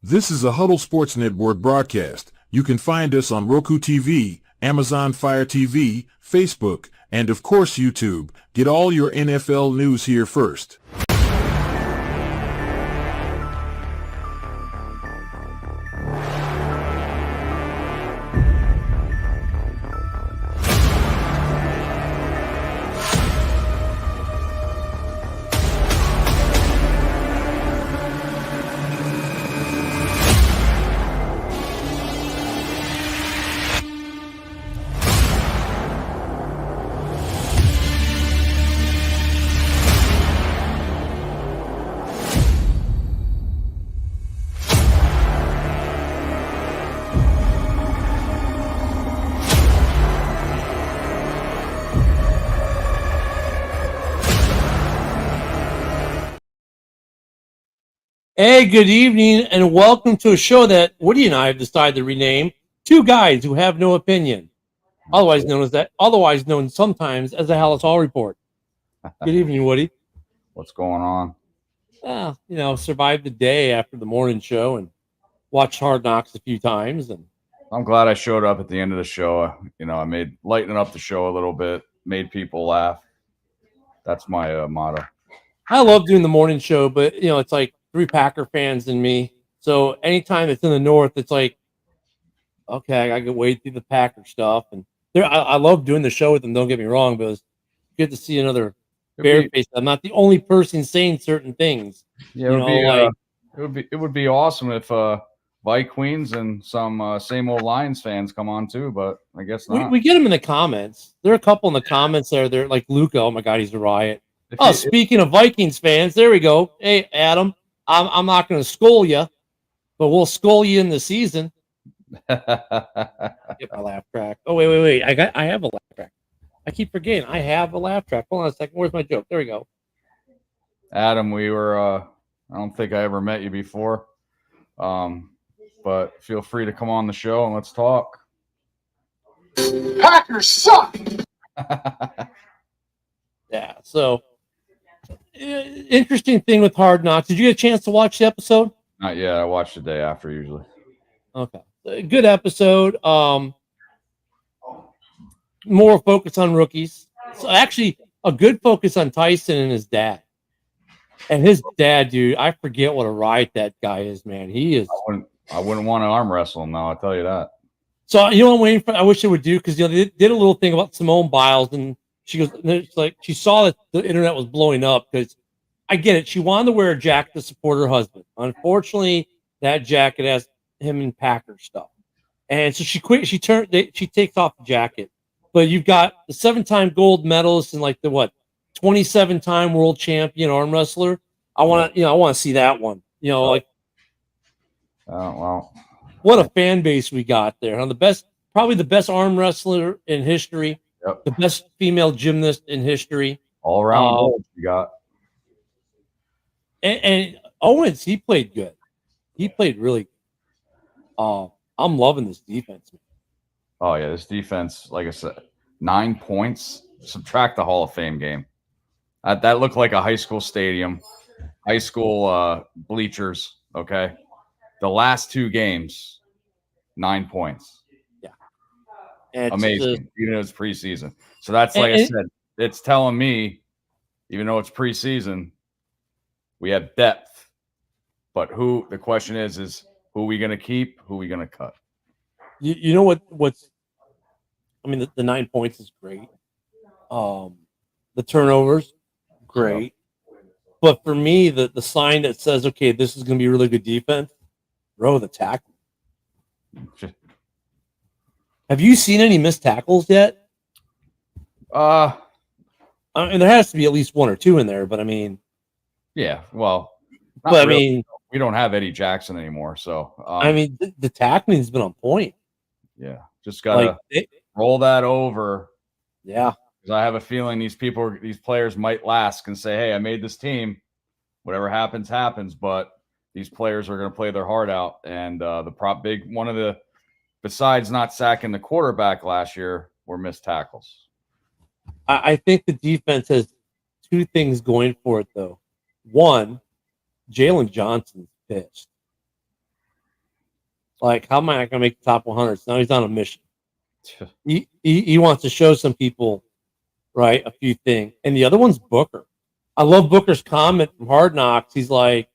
This is a Huddle Sports Network broadcast. You can find us on Roku TV, Amazon Fire TV, Facebook, and of course YouTube. Get all your NFL news here first. Hey, good evening, and welcome to a show that Woody and I have decided to rename Two Guys Who Have No Opinion, otherwise known sometimes as the Halas Hall Report. Good evening, Woody. What's going on? Survived the day after the morning show and watched Hard Knocks a few times. And I'm glad I showed up at the end of the show. I made lightening up the show a little bit, made people laugh. That's my motto. I love doing the morning show, but it's like three Packer fans and me. So anytime it's in the North, it's like, okay, I gotta get wade through the Packer stuff. And I love doing the show with them. Don't get me wrong, but it's good to see another Bear face. I'm not the only person saying certain things. Yeah, it would be awesome if Vikings and some same old Lions fans come on too, but I guess not. We get them in the comments. There are a couple in the comments there. They're like Luca. Oh my God, he's a riot. Speaking of Vikings fans, there we go. Hey, Adam, I'm not going to scold you, but we'll scold you in the season. Get my laugh track. Oh wait. I have a laugh track. I keep forgetting. I have a laugh track. Hold on a second. Where's my joke? There we go. Adam, we were. I don't think I ever met you before, but feel free to come on the show and let's talk. Packers suck. Yeah. So. Interesting thing with Hard Knocks. Did you get a chance to watch the episode? Not yet. I watch the day after usually. Okay. Good episode. More focus on rookies. So actually, a good focus on Tyson and his dad. And his dad, dude, I forget what a riot that guy is, man. He is. I wouldn't want to arm wrestle him, though. I'll tell you that. So, what I'm waiting for? I wish they would do, because they did a little thing about Simone Biles, and she goes, it's like she saw that the internet was blowing up, because I get it. She wanted to wear a jacket to support her husband. Unfortunately, that jacket has him in Packer stuff. And so she quit. She takes off the jacket. But you've got the 7-time gold medalist and like the 27-time world champion arm wrestler. I want to see that one. Well, what a fan base we got there. Probably the best arm wrestler in history. Yep. The best female gymnast in history. All around gold you got. And Owens, he played good. He played really good. I'm loving this defense, man. Oh, yeah, this defense, like I said, 9 points. Subtract the Hall of Fame game. That looked like a high school stadium, high school bleachers, okay? The last 2 games, 9 points. Yeah. Amazing, even though it's preseason. So that's, like I said, it's telling me, even though it's preseason, we have depth. But the question is who are we going to keep? Who are we going to cut? You know what's the 9 points is great. The turnovers, great. But for me, the sign that says, okay, this is going to be a really good defense, the tackle. Have you seen any missed tackles yet? There has to be at least 1 or 2 in there, but I mean. Yeah, well. But really. I mean. We don't have Eddie Jackson anymore, so. The tackling's been on point. Yeah, just gotta roll that over. Yeah, because I have a feeling these players might last and say, "Hey, I made this team. Whatever happens, happens." But these players are going to play their heart out. And besides not sacking the quarterback last year, were missed tackles. I think the defense has 2 things going for it, though. One, Jalen Johnson's pissed. Like, how am I not going to make the top 100? So now he's on a mission. He wants to show some people, right, a few things. And the other one's Booker. I love Booker's comment from Hard Knocks. He's like,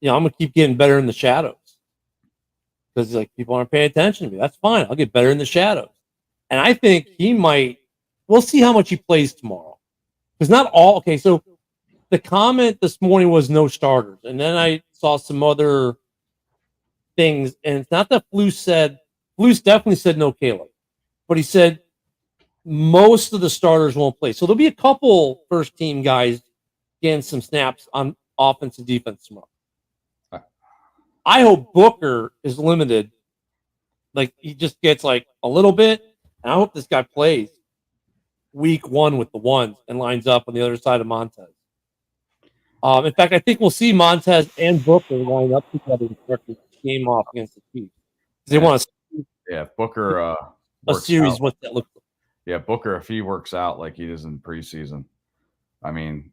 I'm going to keep getting better in the shadows. Because he's like, people aren't paying attention to me. That's fine. I'll get better in the shadows. And I think he might, we'll see how much he plays tomorrow. Because not all, okay, so the comment this morning was no starters. And then I saw some other things. And it's not that Flus definitely said no Caleb. But he said most of the starters won't play. So there'll be a couple first team guys getting some snaps on offense and defense tomorrow. I hope Booker is limited. Like, he just gets like a little bit. And I hope this guy plays week 1 with the ones and lines up on the other side of Montez. In fact, I think we'll see Montez and Booker line up together to start the game off against the Chiefs. They want to Booker a series. What that looks like. Yeah, Booker, if he works out like he does in preseason, I mean,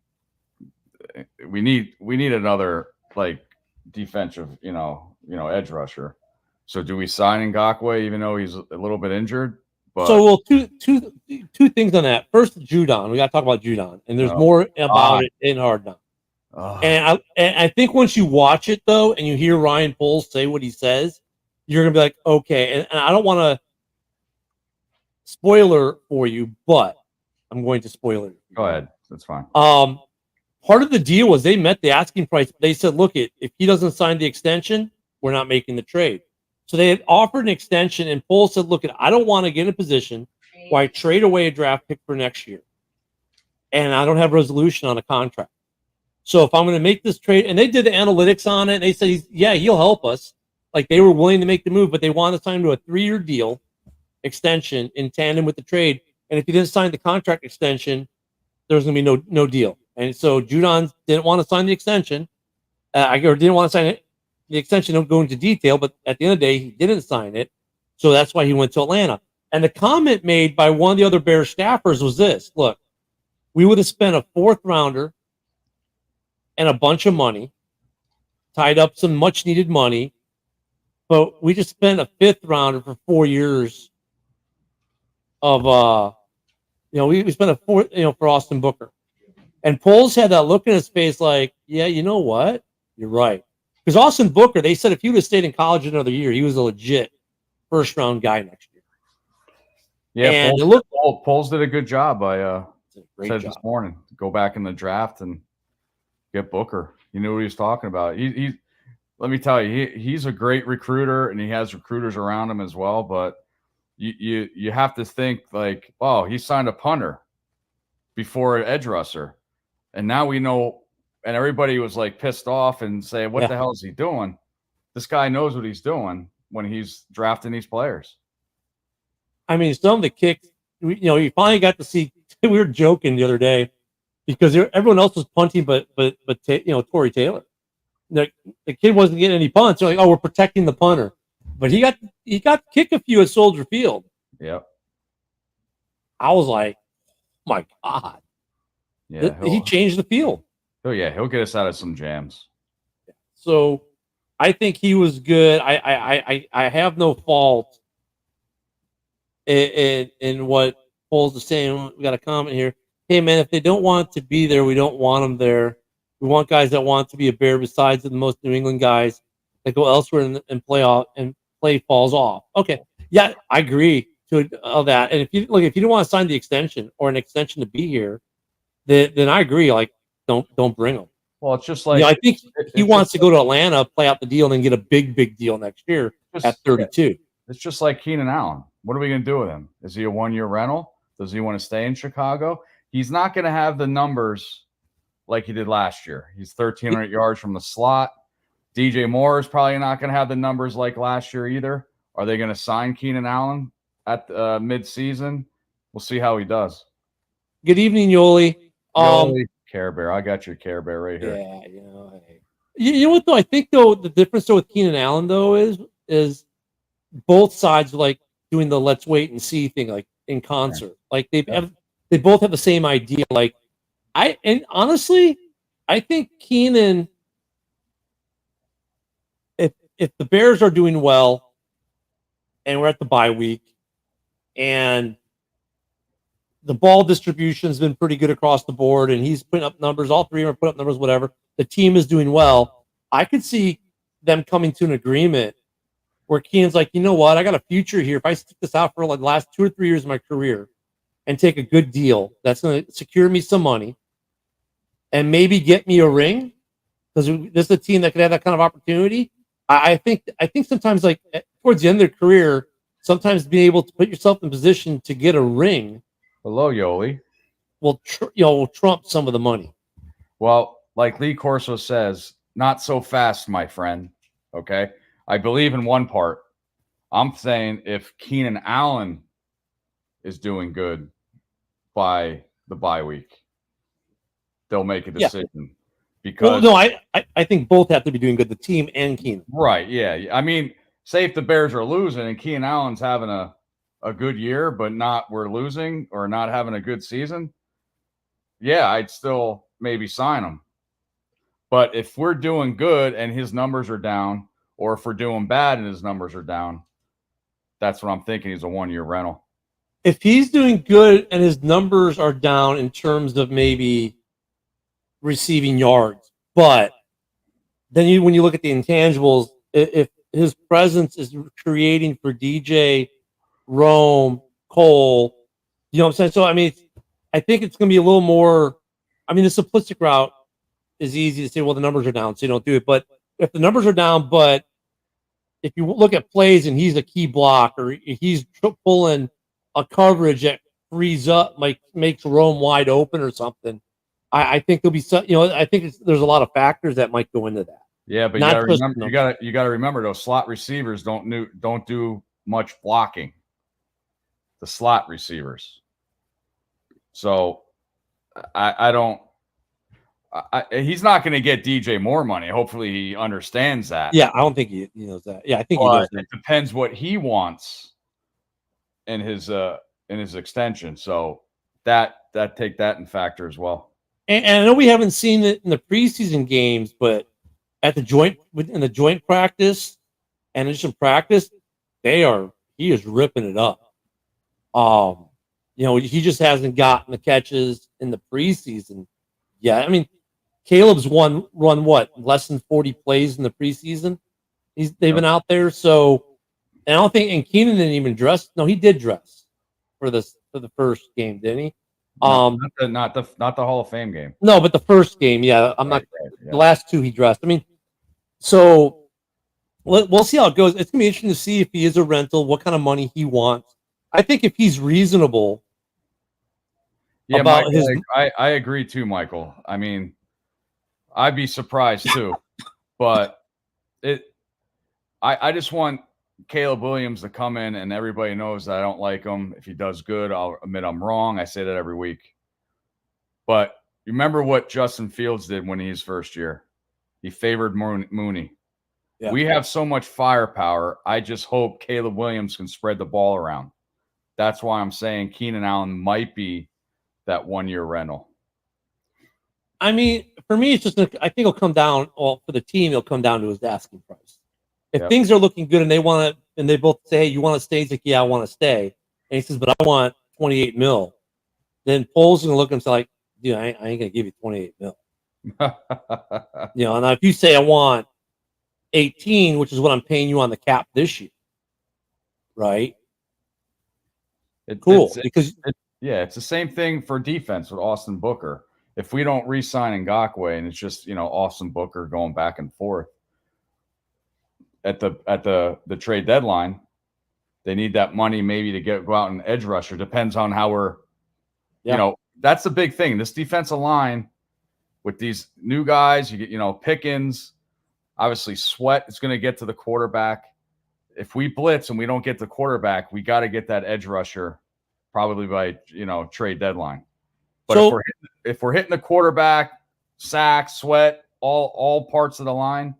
we need another like defensive, edge rusher. So do we sign Ngakoue even though he's a little bit injured? But two things on that. First, Judon. We got to talk about Judon, and there's more about it in Hard Knocks. And I think once you watch it though, and you hear Ryan Poles say what he says, you're gonna be like, okay. And I don't want to spoiler for you, but I'm going to spoil it. Go ahead, that's fine. Part of the deal was they met the asking price. They said, look, if he doesn't sign the extension, we're not making the trade. So they had offered an extension, and Poles said, look, I don't want to get in a position where I trade away a draft pick for next year, and I don't have resolution on a contract. So if I'm going to make this trade, and they did the analytics on it, and they said, he'll help us. Like, they were willing to make the move, but they wanted to sign him to a 3-year deal extension in tandem with the trade. And if he didn't sign the contract extension, there was going to be no deal. And so Judon didn't want to sign the extension, or didn't want to sign it. The extension, don't go into detail, but at the end of the day, he didn't sign it. So that's why he went to Atlanta. And the comment made by one of the other Bears staffers was this: look, we would have spent a 4th rounder and a bunch of money, tied up some much needed money, but we just spent a 5th rounder for 4 years of, we spent a 4th, for Austin Booker. And Poles had that look in his face like, yeah, you know what? You're right. Because Austin Booker, they said if he would have stayed in college another year, he was a legit first-round guy next year. Yeah, and Poles did a good job. I said this morning, go back in the draft and get Booker. He knew what he was talking about. He let me tell you, he's a great recruiter, and he has recruiters around him as well. But you have to think like, oh, he signed a punter before an edge rusher, and now we know. And everybody was like pissed off and say, what the hell is he doing? This guy knows what he's doing when he's drafting these players. I mean, some of the kicks, you finally got to see. We were joking the other day because everyone else was punting, but Torrey Taylor. The kid wasn't getting any punts. They're like, oh, we're protecting the punter. But he got to kick a few at Soldier Field. Yep. I was like, oh my God. Yeah. He changed the field. Oh yeah, he'll get us out of some jams. So I think he was good. I have no fault in what Poles is saying. We got a comment here. Hey man, if they don't want to be there, we don't want them there. We want guys that want to be a Bear besides the most New England guys that go elsewhere and play falls off. Okay. Yeah, I agree to all that. And if you don't want to sign the extension or an extension to be here, then I agree. Like, don't bring him. Well, it's just like I think he wants to go to Atlanta, play out the deal, and then get a big deal next year at 32. Yeah. It's just like Keenan Allen. What are we going to do with him? Is he a 1-year rental? Does he want to stay in Chicago? He's not going to have the numbers like he did last year. He's 1,300 yards from the slot. DJ Moore is probably not going to have the numbers like last year either. Are they going to sign Keenan Allen at mid-season? We'll see how he does. Good evening, Yoli. Care Bear. I got your Care Bear right here. Yeah, you know what though? I think though the difference though with Keenan Allen though is both sides like doing the let's wait and see thing like in concert. Like they both have the same idea. Like honestly, I think Keenan, if the Bears are doing well, and we're at the bye week, and the ball distribution has been pretty good across the board, and he's putting up numbers. All three are putting up numbers, whatever. The team is doing well. I could see them coming to an agreement where Keenan's like, you know what? I got a future here. If I stick this out for like the last 2 or 3 years of my career and take a good deal, that's going to secure me some money and maybe get me a ring, because this is a team that could have that kind of opportunity. I think sometimes, like towards the end of their career, sometimes being able to put yourself in position to get a ring, Hello, Yoli. will trump some of the money. Well, like Lee Corso says, not so fast, my friend. Okay. I believe in one part. I'm saying if Keenan Allen is doing good by the bye week, they'll make a decision. Because I think both have to be doing good, the team and Keenan. Right. Yeah. I mean, say if the Bears are losing and Keenan Allen's having a good year, but we're losing or not having a good season, yeah, I'd still maybe sign him. But if we're doing good and his numbers are down, or if we're doing bad and his numbers are down, that's what I'm thinking. He's a 1-year rental. If he's doing good and his numbers are down in terms of maybe receiving yards, but then when you look at the intangibles, if his presence is creating for DJ, Rome, Cole, you know what I'm saying? So, I mean, I think it's going to be a little more. I mean, the simplistic route is easy to say, well, the numbers are down, so you don't do it. But if the numbers are down, but if you look at plays and he's a key block, or he's pulling a coverage that frees up, like makes Rome wide open or something, I think there'll be some. I think there's a lot of factors that might go into that. Yeah, but you got to remember those slot receivers don't do much blocking. The slot receivers. So I don't. He's not going to get DJ more money. Hopefully, he understands that. Yeah, I don't think he knows that. Yeah, I think he knows that. It depends what he wants in his extension. So that take that in factor as well. And I know we haven't seen it in the preseason games, but at the joint practice and initial practice, he is ripping it up. He just hasn't gotten the catches in the preseason. Yeah, I mean, Caleb's run what, less than 40 plays in the preseason. They've been out there, so and I don't think. And Keenan didn't even dress. No, he did dress for the first game, didn't he? Not the Hall of Fame game. No, but the first game, yeah. Right. The last two he dressed. I mean, so we'll see how it goes. It's gonna be interesting to see if he is a rental, what kind of money he wants. I think if he's reasonable. Yeah, Michael, I agree too, Michael. I mean, I'd be surprised too, but I just want Caleb Williams to come in, and everybody knows that I don't like him. If he does good, I'll admit I'm wrong. I say that every week. But remember what Justin Fields did when he's first year. He favored Mooney. Yeah. We have so much firepower. I just hope Caleb Williams can spread the ball around. That's why I'm saying Keenan Allen might be that 1-year rental. I mean, for me, it's just I think it'll come down. Well, for the team, it'll come down to his asking price. If things are looking good and they want to, and they both say, "Hey, you want to stay?" He's like, "Yeah, I want to stay." And he says, "But I want 28 mil." Then Pole's gonna look at him and say, "Like, dude, I ain't gonna give you 28 mil." And if you say I want 18, which is what I'm paying you on the cap this year, right? Cool, because it's the same thing for defense with Austin Booker. If we don't re-sign Ngakoue and it's just Austin Booker going back and forth at the trade deadline, they need that money maybe to go out and edge rusher. Depends on how we're, that's the big thing. This defensive line with these new guys, you get Pickens, obviously Sweat is going to get to the quarterback. If we blitz and we don't get the quarterback, we got to get that edge rusher probably by trade deadline. But if we're hitting the quarterback, sack, Sweat, all parts of the line,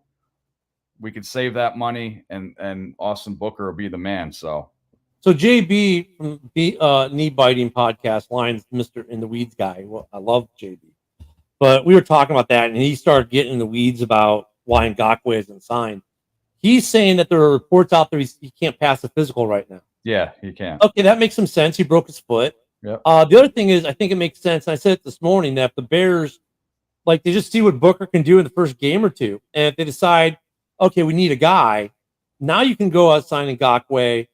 we could save that money, and Austin Booker will be the man. So JB from the Knee Biting Podcast, Lines Mr. in the Weeds guy. Well, I love JB, but we were talking about that, and he started getting in the weeds about why Ngakoue isn't signed. He's saying that there are reports out there he can't pass the physical right now. Yeah, he can. Okay, that makes some sense. He broke his foot. Yep. The other thing is, I think it makes sense. And I said it this morning that if the Bears, like, they just see what Booker can do in the first game or two, and if they decide, okay, we need a guy, now you can go out signing Ngakoue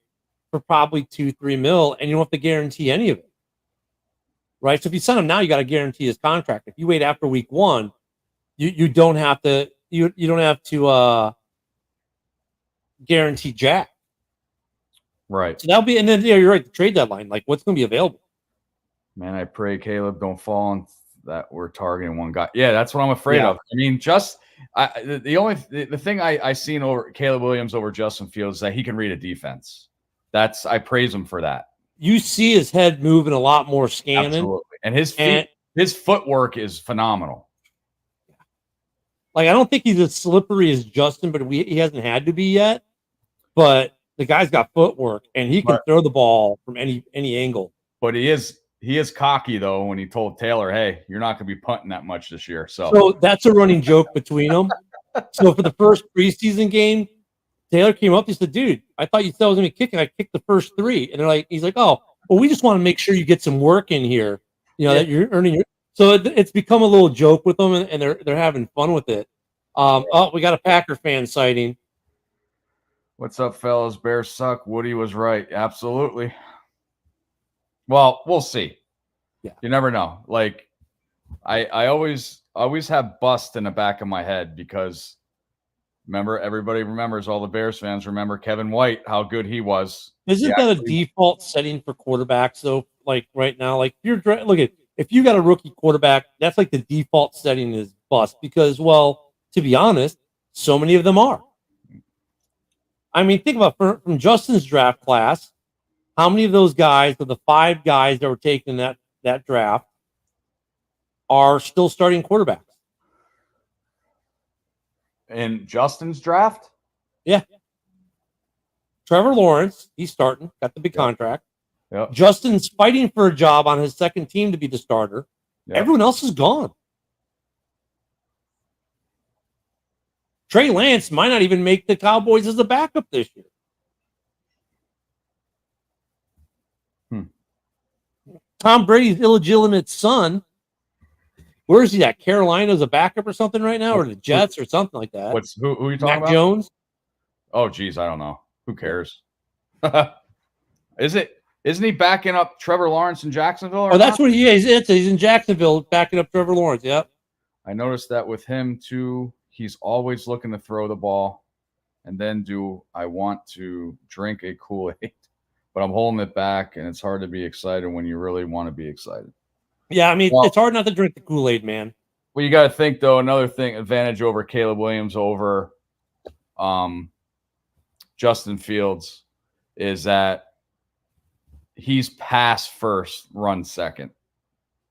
for probably $2-3 million, and you don't have to guarantee any of it, right? So if you sign him now, you got to guarantee his contract. If you wait after week 1, you don't have to guarantee jack. Right. So that'll be, and then you're right. The trade deadline, like what's going to be available? Man, I pray Caleb don't fall on that we're targeting one guy. Yeah, that's what I'm afraid of. I mean, the thing I seen over Caleb Williams over Justin Fields is that he can read a defense. I praise him for that. You see his head moving a lot more, scanning. Absolutely. And his footwork is phenomenal. Like, I don't think he's as slippery as Justin, but he hasn't had to be yet. But the guy's got footwork, and he can throw the ball from any angle. But he is cocky, though, when he told Taylor, hey, you're not going to be punting that much this year. So that's a running joke between them. So for the first preseason game, Taylor came up. He said, dude, I thought you said I was going to be kicking. I kicked the first 3. And he's like, oh, well, we just want to make sure you get some work in here, that you're earning your. So it's become a little joke with them, and they're having fun with it. We got a Packer fan sighting. What's up, fellas? Bears suck. Woody was right. Absolutely. Well, we'll see. Yeah. You never know. Like, I always have bust in the back of my head because everybody remembers, all the Bears fans remember Kevin White, how good he was. Isn't that a default setting for quarterbacks, though? Like right now, like if you got a rookie quarterback, that's like the default setting is bust because, well, to be honest, so many of them are. I mean, think about from Justin's draft class, how many of those guys, of the 5 guys that were taken in that draft, are still starting quarterbacks? In Justin's draft? Yeah. Trevor Lawrence, he's starting, got the big contract. Yep. Justin's fighting for a job on his second team to be the starter. Yep. Everyone else is gone. Trey Lance might not even make the Cowboys as a backup this year. Tom Brady's illegitimate son, where is he at? Carolina as a backup or something right now, or the Jets or something like that. Who are you talking about? Mac Jones? Oh, geez, I don't know. Who cares? Isn't he backing up Trevor Lawrence in Jacksonville? Oh, that's what he is. He's in Jacksonville backing up Trevor Lawrence. Yep. I noticed that with him too. He's always looking to throw the ball, and then I want to drink a Kool-Aid, but I'm holding it back, and it's hard to be excited when you really want to be excited. Yeah, I mean, it's hard not to drink the Kool-Aid, man. Well, you got to think, though, another thing, advantage over Caleb Williams over Justin Fields is that he's pass first, run second.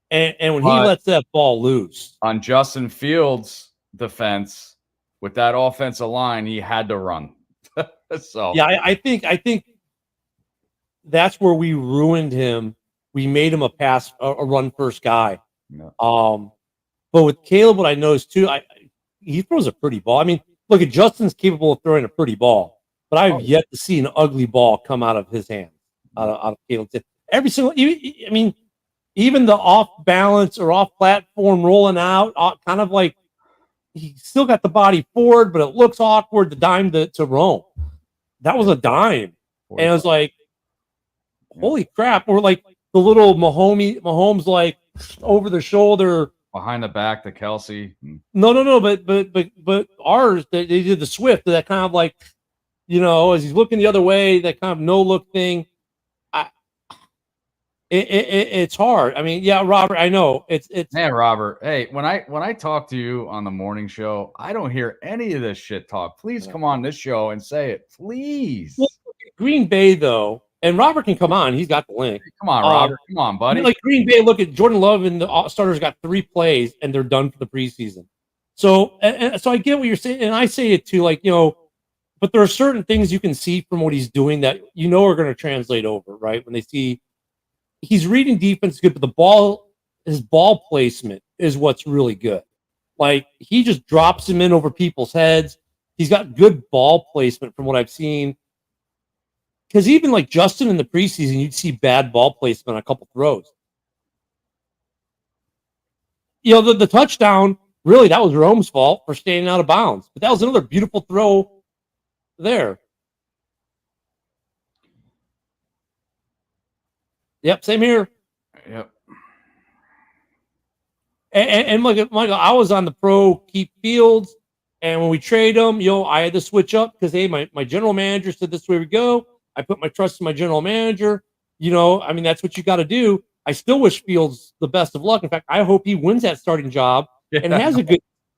And when he lets that ball loose. On Justin Fields' defense, with that offensive line, he had to run. So yeah, I think that's where we ruined him. We made him a run first guy. Yeah. But with Caleb, what I noticed too, he throws a pretty ball. I mean, look at Justin's capable of throwing a pretty ball, but I've yet to see an ugly ball come out of his hands, out of Caleb's hand. Every single, I mean, even the off balance or off platform rolling out, kind of like he still got the body forward, but it looks awkward. The dime to Rome, that was a dime, and it was like, holy crap! Or like the little Mahomes like over the shoulder. Behind the back to Kelsey. No. But ours, they did the Swift, that kind of like, as he's looking the other way, that kind of no look thing. It's hard. I mean, yeah, Robert, I know it's man, Robert. Hey, when I talk to you on the morning show, I don't hear any of this shit talk. Please come on this show and say it, please. Well, Green Bay though. And Robert can come on. He's got the link. Come on, Robert. Come on, buddy. Like Green Bay, look at Jordan Love and the starters got 3 plays and they're done for the preseason. So, so I get what you're saying. And I say it too, like, but there are certain things you can see from what he's doing that are going to translate over, right? When they see he's reading defense good, but his ball placement is what's really good. Like he just drops him in over people's heads. He's got good ball placement from what I've seen. Because even like Justin in the preseason, you'd see bad ball placement on a couple throws. The touchdown, really, that was Rome's fault for staying out of bounds. But that was another beautiful throw there. Yep, same here. Yep. And Michael, I was on the pro keep Fields, and when we trade them, I had to switch up because hey, my general manager said this way we go. I put my trust in my general manager. That's what you got to do. I still wish Fields the best of luck. In fact, I hope he wins that starting job and has a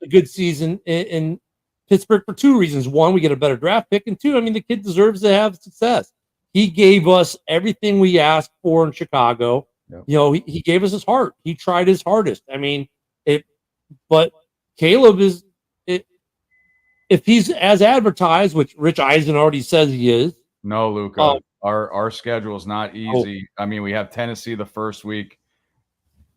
good season in Pittsburgh for two reasons. One, we get a better draft pick, and two, the kid deserves to have success. He gave us everything we asked for in Chicago. Yep. He gave us his heart. He tried his hardest. But Caleb is, if he's as advertised, which Rich Eisen already says he is. No, Luca. Our schedule is not easy. We have Tennessee the first week.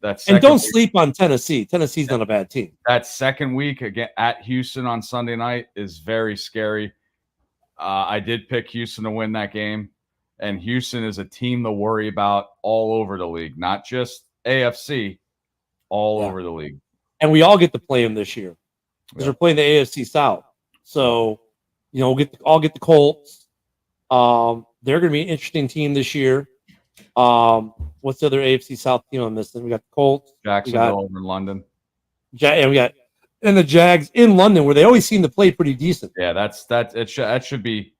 And don't sleep on Tennessee. Tennessee's not a bad team. That second week again at Houston on Sunday night is very scary. I did pick Houston to win that game. And Houston is a team to worry about all over the league, not just AFC, all over the league. And we all get to play them this year because we're playing the AFC South. So, we'll get the Colts. They're going to be an interesting team this year. What's the other AFC South team I'm missing? We got the Colts, Jacksonville over in London. And the Jags in London, where they always seem to play pretty decent. Yeah, that should be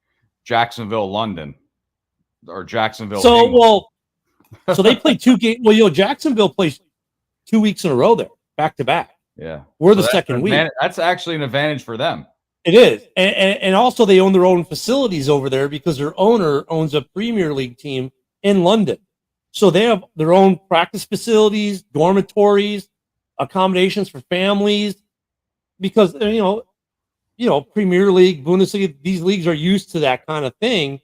Jacksonville, London. Or Jacksonville. So they play 2 games. Well, Jacksonville plays 2 weeks in a row there, back to back. Yeah, we're the second week. That's actually an advantage for them. It is, and also they own their own facilities over there because their owner owns a Premier League team in London. So they have their own practice facilities, dormitories, accommodations for families. Because Premier League, Bundesliga, these leagues are used to that kind of thing.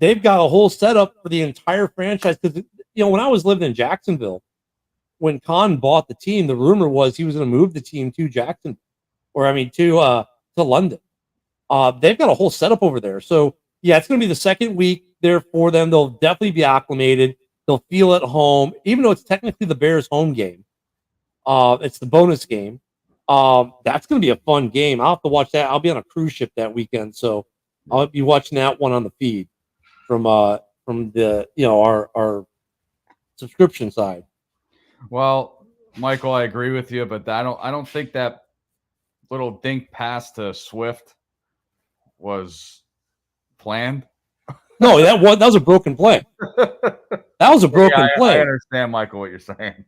They've got a whole setup for the entire franchise. Because, when I was living in Jacksonville, when Khan bought the team, the rumor was he was going to move the team to Jacksonville, to London. They've got a whole setup over there. So, it's going to be the second week there for them. They'll definitely be acclimated. They'll feel at home, even though it's technically the Bears' home game. It's the bonus game. That's going to be a fun game. I'll have to watch that. I'll be on a cruise ship that weekend, so I'll be watching that one on the feed from the our subscription side. Well, Michael, I agree with you, but I don't think that little dink pass to Swift was planned. No, that was a broken play. That was a broken play. I understand, Michael, what you're saying.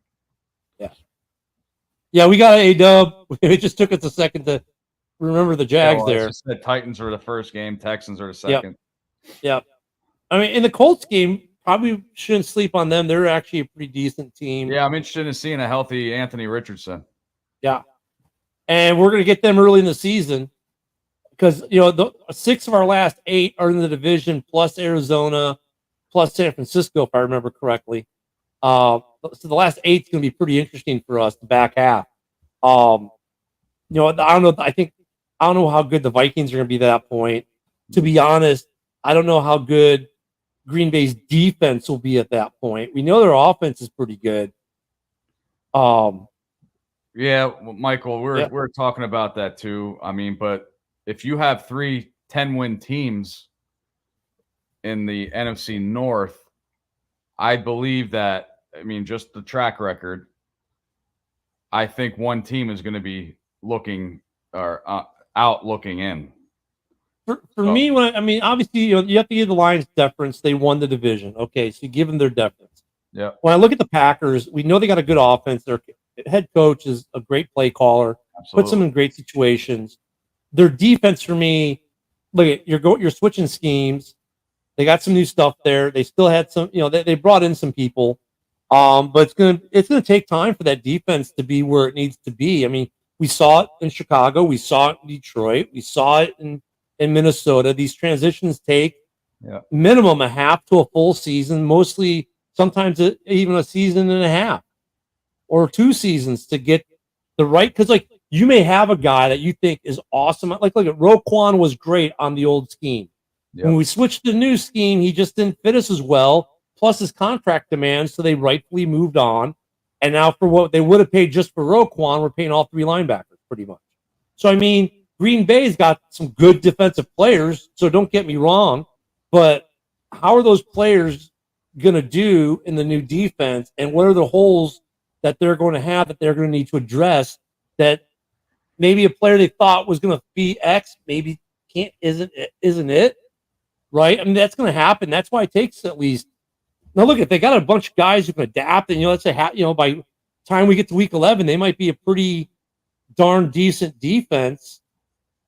Yeah, we got A-dub. It just took us a second to remember the Jags there. The Titans are the first game. Texans are the second. Yep. In the Colts game, probably shouldn't sleep on them. They're actually a pretty decent team. Yeah, I'm interested in seeing a healthy Anthony Richardson. Yeah. And we're going to get them early in the season because, 6 of our last 8 are in the division, plus Arizona, plus San Francisco, if I remember correctly. So the last 8 is going to be pretty interesting for us, the back half. I don't know. I don't know how good the Vikings are going to be at that point. To be honest, I don't know how good Green Bay's defense will be at that point. We know their offense is pretty good. Yeah, Michael, we're talking about that too. But if you have 3 10-win teams in the NFC North, I believe that, just the track record, I think one team is going to be looking or out looking in. For me, obviously, you have to give the Lions deference. They won the division. Okay, so you give them their deference. Yeah. When I look at the Packers, we know they got a good offense. Their head coach is a great play caller. Absolutely. Puts them in great situations. Their defense, for me, look at you're switching schemes. They got some new stuff there. They still had some, they brought in some people. But it's gonna take time for that defense to be where it needs to be. We saw it in Chicago, we saw it in Detroit, we saw it in Minnesota. These transitions take minimum a half to a full season, mostly sometimes even a season and a half or 2 seasons to get the right. Because you may have a guy that you think is awesome. Like, look at Roquan was great on the old scheme. When we switched to the new scheme, he just didn't fit us as well. Plus his contract demands, so they rightfully moved on. And now for what they would have paid just for Roquan, we're paying all three linebackers pretty much. So, I mean, Green Bay's got some good defensive players, so don't get me wrong. But how are those players going to do in the new defense? And what are the holes that they're going to have that they're going to need to address that maybe a player they thought was going to be X, maybe isn't it? Right? I mean, that's going to happen. That's why it takes at least. Now, look, if they got a bunch of guys who can adapt, and let's say, by the time we get to week 11, they might be a pretty darn decent defense.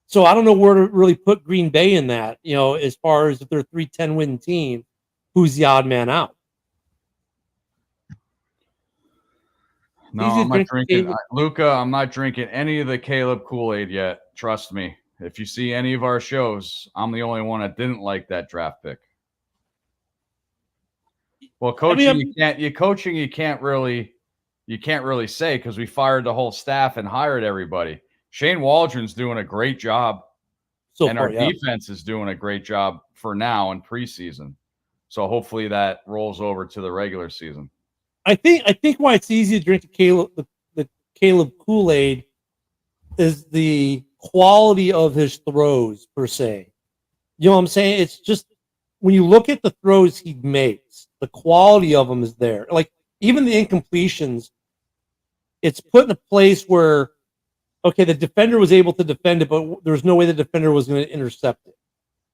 So I don't know where to really put Green Bay in that. As far as if they're a 3-10 win team, who's the odd man out? No, I'm not drinking. Luca, I'm not drinking any of the Caleb Kool-Aid yet. Trust me. If you see any of our shows, I'm the only one that didn't like that draft pick. Well, coaching, you can't really say because we fired the whole staff and hired everybody. Shane Waldron's doing a great job, our defense is doing a great job for now in preseason. So hopefully that rolls over to the regular season. I think why it's easy to drink the Caleb Kool-Aid is the quality of his throws per se. You know what I'm saying? It's just when you look at the throws he makes, the quality of them is there. Like even the incompletions, it's put in a place where, okay, the defender was able to defend it, but there was no way the defender was going to intercept it.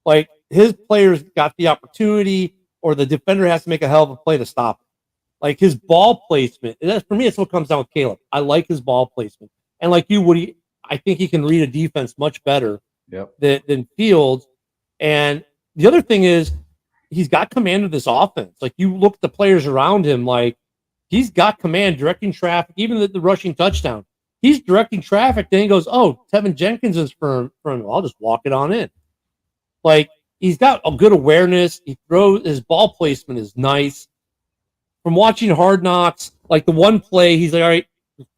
Like his players got the opportunity, or the defender has to make a hell of a play to stop it. Like his ball placement, for me, it's what comes down with Caleb. I like his ball placement. And like you, Woody, I think he can read a defense much better than Fields. And the other thing is he's got command of this offense. Like you look at the players around him, like he's got command, directing traffic, even the rushing touchdown. He's directing traffic. Then he goes, oh, Tevin Jenkins is for him. Well, I'll just walk it on in. Like he's got a good awareness. He throws, his ball placement is nice. From watching Hard Knocks, like the one play, he's like, all right,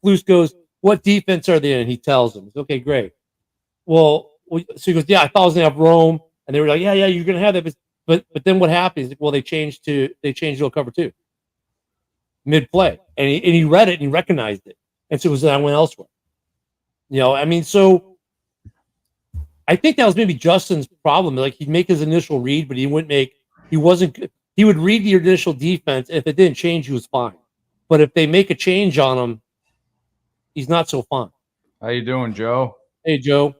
Flus goes, what defense are they in? He tells him. He's okay, great. Well, so he goes, yeah, I thought I was going to have Rome. And they were like, yeah, you're going to have that. But then what happened? He's like, well, they changed to cover 2 mid-play. And he read it and he recognized it. And so it was that I went elsewhere. I mean, so I think that was maybe Justin's problem. Like he'd make his initial read, but he would read the initial defense. If it didn't change, he was fine. But if they make a change on him, he's not so fun. How you doing, Joe? Hey, Joe.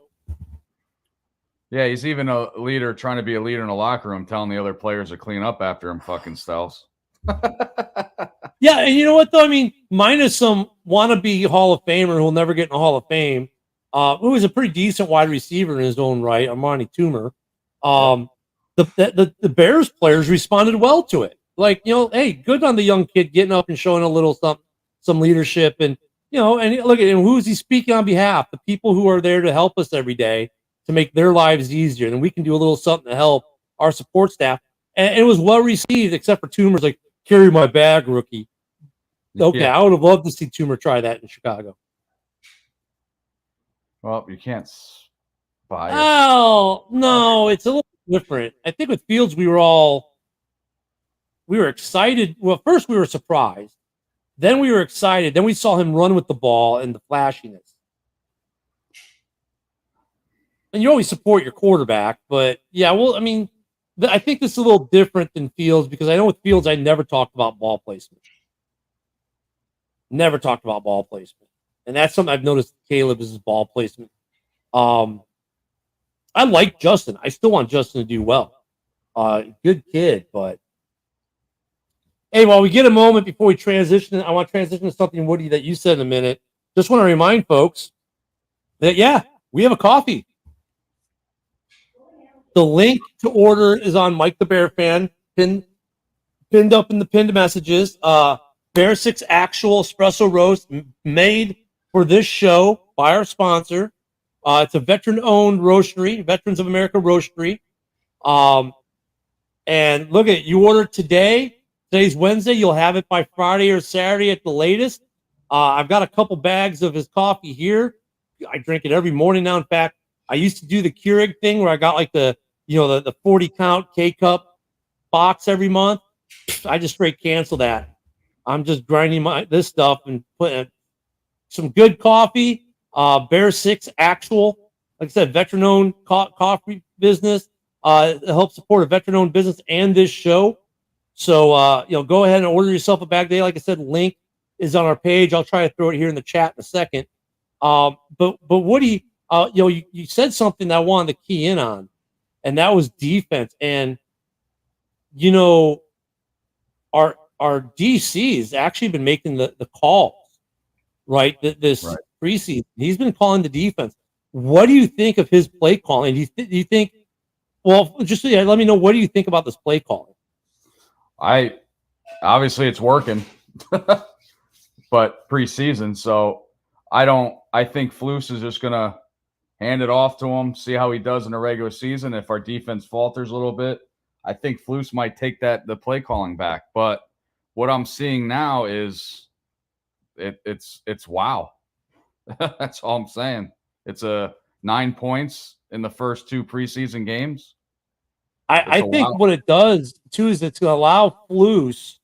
Yeah, he's even a leader, trying to be a leader in the locker room, telling the other players to clean up after him fucking styles. Yeah, and you know what, though? I mean, minus some wannabe Hall of Famer who'll never get in the Hall of Fame, who was a pretty decent wide receiver in his own right, Amani Toomer. The Bears players responded well to it. Like, hey, good on the young kid getting up and showing a little some leadership. And, and look at him. Who is he speaking on behalf? The people who are there to help us every day to make their lives easier. And we can do a little something to help our support staff. And it was well received, except for Toomer's like, carry my bag, rookie. Okay, I would have loved to see Toomer try that in Chicago. Well, you can't buy it. Oh, no, it's a little different. I think with Fields, we were excited. Well, first we were surprised. Then we were excited. Then we saw him run with the ball and the flashiness. And you always support your quarterback, but yeah, well, I mean, I think this is a little different than Fields because I know with Fields, I never talked about ball placement. Never talked about ball placement. And that's something I've noticed Caleb is his ball placement. I like Justin. I still want Justin to do well. Good kid, but hey, while we get a moment before we transition, I want to transition to something, Woody, that you said in a minute. Just want to remind folks that, yeah, we have a coffee. The link to order is on Mike the Bear Fan, pinned up in the pinned messages. Bear 6 actual espresso roast made for this show by our sponsor. It's a veteran-owned roastery, Veterans of America Roastery. And look at you order today. Today's Wednesday. You'll have it by Friday or Saturday at the latest. I've got a couple bags of his coffee here. I drink it every morning now. In fact, I used to do the Keurig thing where I got like the 40 count K cup box every month. I just straight cancel that. I'm just grinding this stuff and putting some good coffee. Bear 6 Actual, like I said, veteran-owned coffee business. It helps support a veteran-owned business and this show. So go ahead and order yourself a bag today. Like I said, link is on our page. I'll try to throw it here in the chat in a second. But Woody, you said something that I wanted to key in on, and that was defense. And our DC has actually been making the calls, right? This preseason, he's been calling the defense. What do you think of his play calling? Do you think? Well, let me know. What do you think about this play calling? Obviously it's working, but preseason. So I think Flus is just gonna hand it off to him, see how he does in the regular season. If our defense falters a little bit, I think Flus might take the play calling back. But what I'm seeing now is it's wow. That's all I'm saying. It's 9 points in the first 2 preseason games. I think what it does too is it's going to allow Flus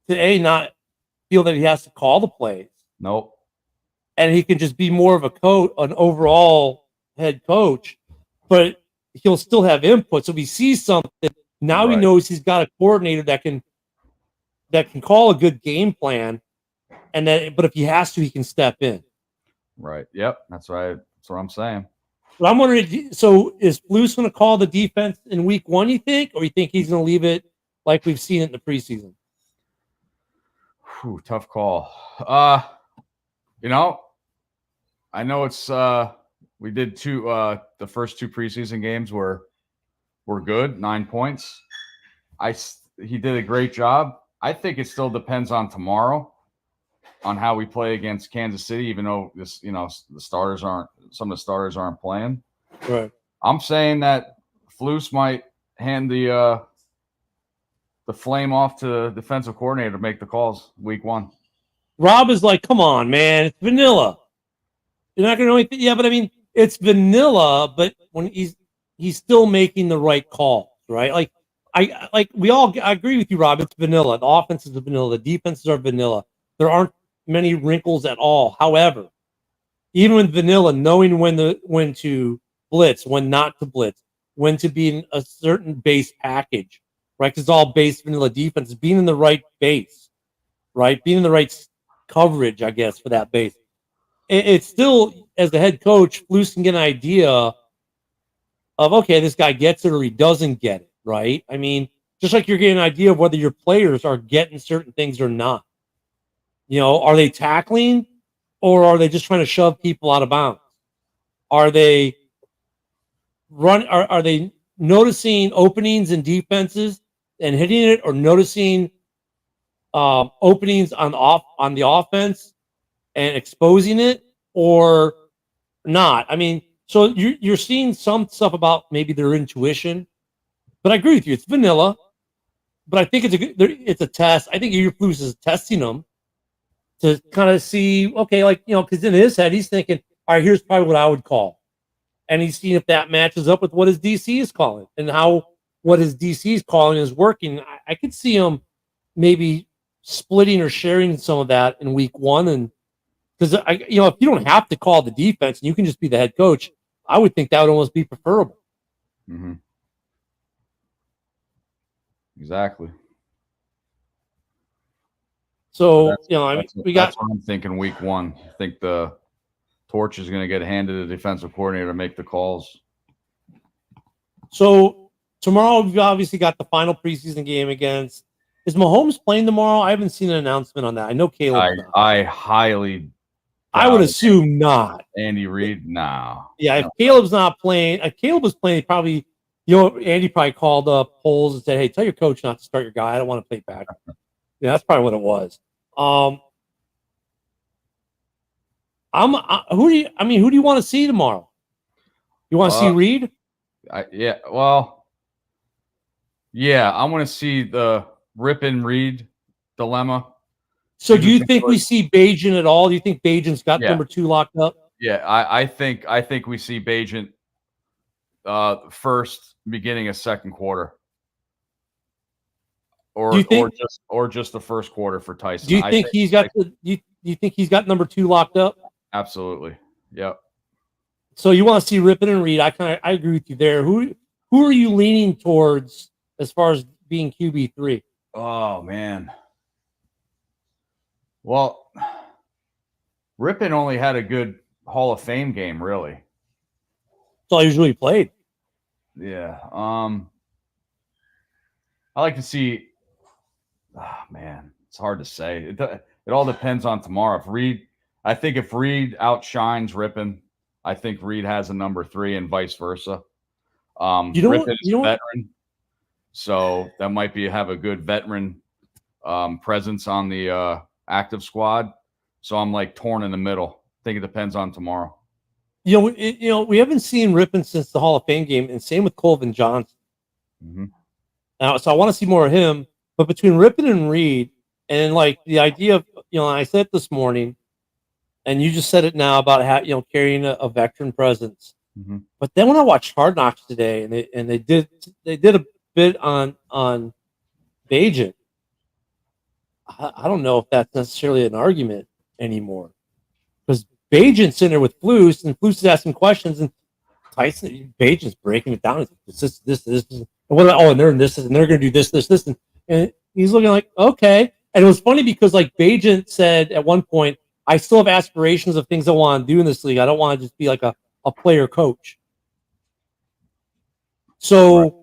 to not feel that he has to call the plays. Nope. And he can just be more of an overall head coach, but he'll still have input. So if he sees something, now he knows he's got a coordinator that can call a good game plan, but if he has to, he can step in. Right. Yep. That's right. That's what I'm saying. But I'm wondering, so is Flus going to call the defense in week 1, you think, or you think he's going to leave it like we've seen it in the preseason? Whew, tough call. I know it's we did the first 2 preseason games were good, 9 points. He did a great job. I think it still depends on tomorrow, on how we play against Kansas City, even though some of the starters aren't playing. Right. I'm saying that Flus might hand the flame off to the defensive coordinator to make the calls week 1. Rob is like, come on, man, it's vanilla. You're not going to know anything. Yeah, but I mean, it's vanilla, but when he's still making the right calls, right? I agree with you, Rob. It's vanilla. The offense is vanilla. The defenses are vanilla. There aren't many wrinkles at all. However, even with vanilla, knowing when to blitz, when not to blitz, when to be in a certain base package, right? Because it's all base vanilla defense, being in the right base, right? Being in the right coverage, I guess, for that base. It's still, as the head coach, Flus can get an idea of, okay, this guy gets it or he doesn't get it, right? I mean, just like you're getting an idea of whether your players are getting certain things or not. Are they tackling or are they just trying to shove people out of bounds? Are they Are they noticing openings in defenses and hitting it, or noticing openings on the offense and exposing it, or not? I mean, so you're seeing some stuff about maybe their intuition, but I agree with you. It's vanilla, but I think it's a test. I think Eberflus is testing them to kind of see, okay, because in his head he's thinking, all right, here's probably what I would call, and he's seeing if that matches up with what his DC is calling and how what his DC is calling is working. I could see him maybe splitting or sharing some of that in week 1, and because if you don't have to call the defense and you can just be the head coach, I would think that would almost be preferable. Mm-hmm. Exactly. So we got. That's what I'm thinking. Week 1, I think the torch is going to get handed to the defensive coordinator to make the calls. So tomorrow we've obviously got the final preseason game against. Is Mahomes playing tomorrow? I haven't seen an announcement on that. I know Caleb. I highly. I would assume not. Andy Reid, no. Yeah, if Caleb's not playing, if Caleb was playing, probably, Andy probably called up Poles and said, "Hey, tell your coach not to start your guy. I don't want to play back." Yeah, that's probably what it was. Who do you want to see tomorrow? You want to see Reed? I want to see the Rip and Reed dilemma. So do you think we see Bajan at all? Do you think Bajan's got number 2 locked up? Yeah, I think we see Bajent first beginning of second quarter. Do you think Or just the first quarter for Tyson. do you think he's got you think he's got number 2 locked up? Absolutely. Yep. So you want to see Rippon and Reed. I agree with you there. Who are you leaning towards as far as being QB3? Oh man. Well, Rippon only had a good Hall of Fame game, really. That's all he's really played. Yeah. I like to see. Oh man, it's hard to say. It all depends on tomorrow. I think if Reed outshines Rippon, I think Reed has a number 3 and vice versa. Rippon is a veteran, so that might have a good veteran presence on the active squad. So I'm like torn in the middle. I think it depends on tomorrow. We haven't seen Rippon since the Hall of Fame game, and same with Colvin Johnson. Mm-hmm. Now, so I want to see more of him. But between Rippon and Reed, and like the idea of, I said it this morning, and you just said it now about how, carrying a veteran presence. Mm-hmm. But then when I watched Hard Knocks today, and they did a bit on Bajent, I don't know if that's necessarily an argument anymore, because Bajent's in there with Flus, and Flus is asking questions, and Bajent's breaking it down. This, and what? And they're in this, and they're going to do this, and he's looking like, okay. And it was funny because like Bajent said at one point, I still have aspirations of things I want to do in this league. I don't want to just be like a player coach. So right.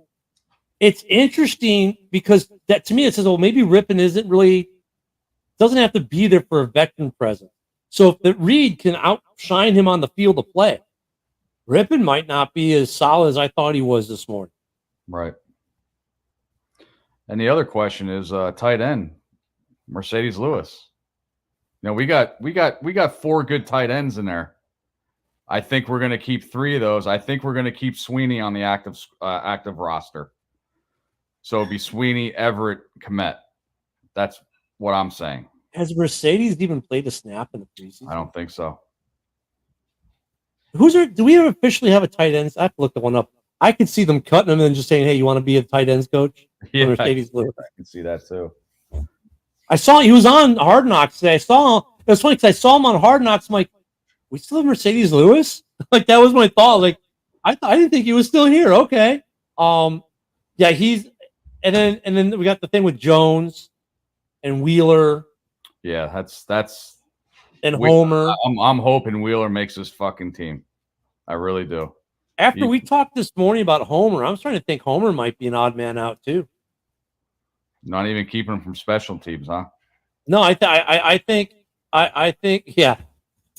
It's interesting because that to me it says, well, maybe Rippon doesn't have to be there for a veteran presence. So if the Reed can outshine him on the field of play, Rippon might not be as solid as I thought he was this morning. Right. And the other question is tight end, Mercedes Lewis. We got 4 good tight ends in there. I think we're going to keep 3 of those. I think we're going to keep Sweeney on the active roster. So it'd be Sweeney, Everett, Kmet. That's what I'm saying. Has Mercedes even played a snap in the preseason? I don't think so. Do we ever officially have a tight end? I have to look that one up. I could see them cutting him and just saying, "Hey, you want to be a tight ends coach?" Yeah, Mercedes Lewis. I can see that too. I saw he was on Hard Knocks today. It was funny because I saw him on Hard Knocks. I'm like, we still have Mercedes Lewis? Like that was my thought. Like I didn't think he was still here. Okay. Yeah, and then we got the thing with Jones and Wheeler. Yeah, that's and Homer. I'm hoping Wheeler makes this fucking team. I really do. After we talked this morning about Homer, I'm starting to think Homer might be an odd man out too. Not even keeping him from special teams, huh? No, I think, yeah,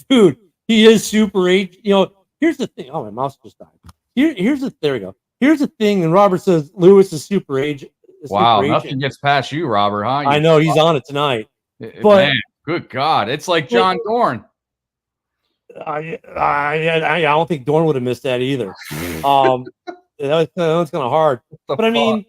dude, he is super age. Here's the thing. Oh, my mouse just died. There we go. Here's the thing. And Robert says Lewis is super age. Wow, nothing gets past you, Robert, huh? I know he's on it tonight. But man, good God, it's like John Dorn. I don't think Dorn would have missed that either. That was kind of hard. But I mean,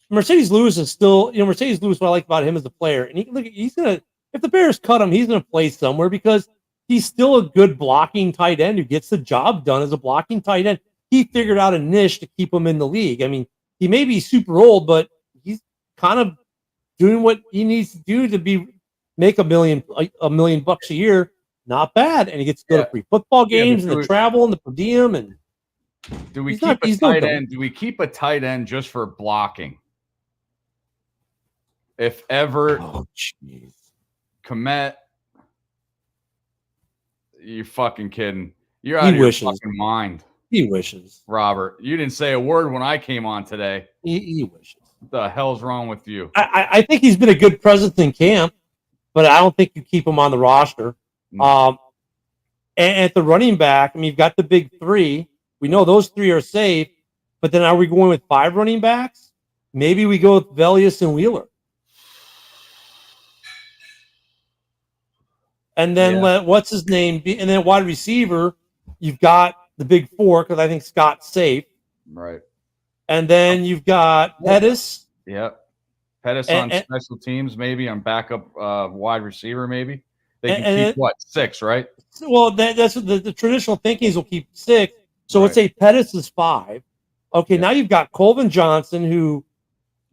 Mercedes Lewis is still, Mercedes Lewis. What I like about him as a player, and he's gonna. If the Bears cut him, he's gonna play somewhere because he's still a good blocking tight end who gets the job done as a blocking tight end. He figured out a niche to keep him in the league. I mean, he may be super old, but he's kind of doing what he needs to do to make $1 million bucks a year. Not bad, and he gets to go to free football games and the travel and the per diem. And do we keep a tight end? Do we keep a tight end just for blocking? If ever, Kmet, you fucking kidding? You're out of your fucking mind. He wishes. Robert, you didn't say a word when I came on today. He wishes. What the hell's wrong with you? I think he's been a good presence in camp, but I don't think you keep him on the roster. No. And at the running back, I mean, you've got the big 3. We know those 3 are safe, but then are we going with 5 running backs? Maybe we go with Velius and Wheeler. And then what's his name? And then wide receiver, you've got the big 4 because I think Scott's safe. Right. And then you've got Pettis. Yep. Pettis on special teams, maybe on backup wide receiver, maybe. They can keep what, 6, right? Well, that's the traditional thinking is we'll keep 6. So let's say Pettis is 5. Okay, now you've got Colvin Johnson, who.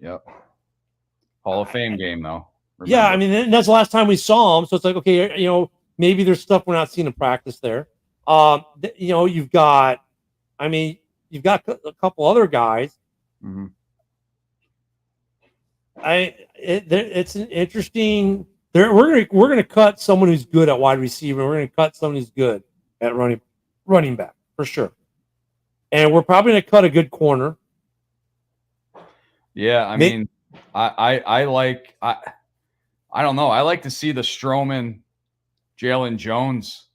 Yep. Hall of Fame game, though. Remember. Yeah, I mean, that's the last time we saw him. So it's like, okay, maybe there's stuff we're not seeing in practice there. You've got a couple other guys. Mm-hmm. It's an interesting. We're gonna cut someone who's good at wide receiver. We're gonna cut someone who's good at running back for sure. And we're probably gonna cut a good corner. Yeah, I mean, I don't know. I like to see the Stroman, Jalen Jones,